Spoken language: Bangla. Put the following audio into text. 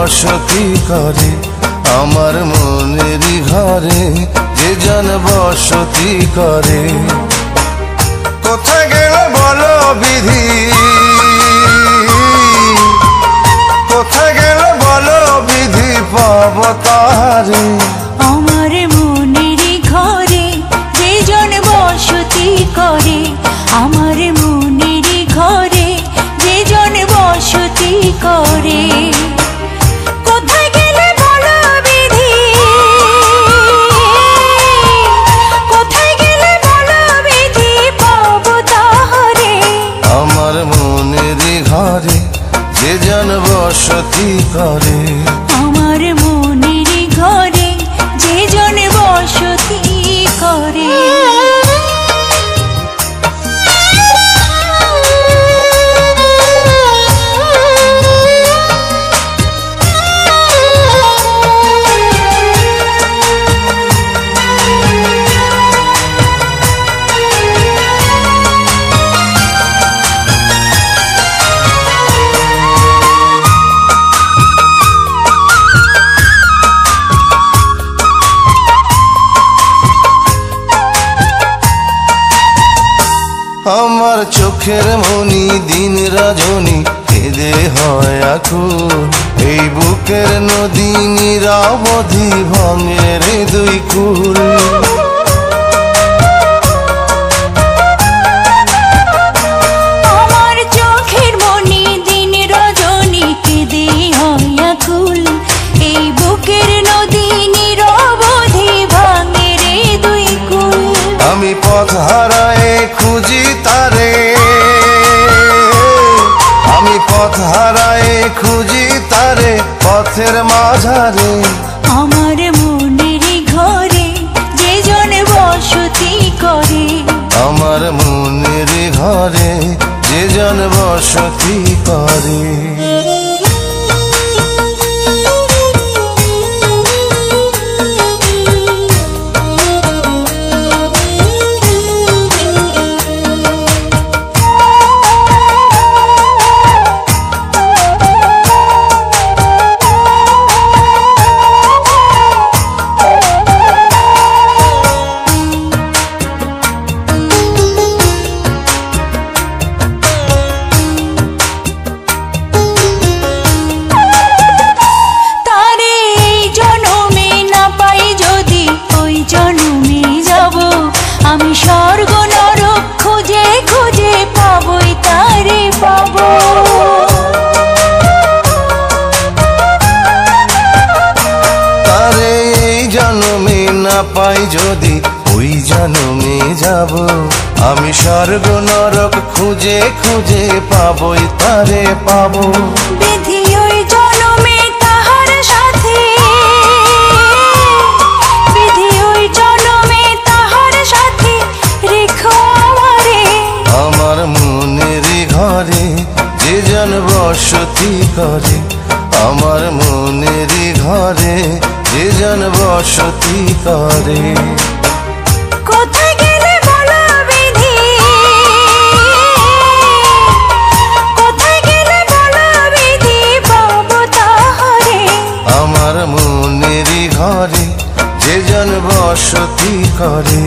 বসতি করে আমার মনেরই ঘরে যে জন বসতি করে। কোথায় গেল বলো বিধি, কোথায় গেল বলো বিধি পাব তারে। আমার মনেরই ঘরে যে জন বসতি করে, আমার মনেরই ঘরে যে জন বসতি করে। কোথায় গেলে বলো বিধি, কোথায় গেলে বলো বিধি পাব তারে। আমার মনেরই ঘরে যে জন বসতি করে, আমার মনেরই ঘরে যে জন বসতি করে। আমার চোখের মনি দিন রজনী কেঁদে হয় আকুল, এই বুকের নদী নিরাবধি ভাঙে রে দুই কুল। আমার চোখের মনি দিন রজনী কেঁদে হয় আকুল, এই বুকের নদী নিরবধি ভাঙে রে দুই কুল। আমি পথ হারায় খুঁজি তারে, আমি পথ হারায় খুঁজি তারে পথের মাঝারে। আমার মনেরই ঘরে যে জন বসতি করে, আমার মনেরই ঘরে যে জন বসতি করে। আমি স্বর্গ নরক খুঁজে খুঁজে পাবই তারে পাব। তারে এই জন্মে না পাই যদি ওই জন্মে যাব, আমি স্বর্গ নরক খুঁজে খুঁজে পাবই তারে পাব। বিধি ওই জন্মে তাহার সাথে, বিধি ওই জন্মে তাহার সাথে রেখো আমারে। আমার মনেরই ঘরে যে জন বসতি করে, আমার মনেরই ঘরে যে জন বসতি করে। কোথায় গেলে বলো বিধি, কোথায় গেলে বলো বিধি পাব তাহারে। আমার মনেরই ঘরে যে জন বসতি করে।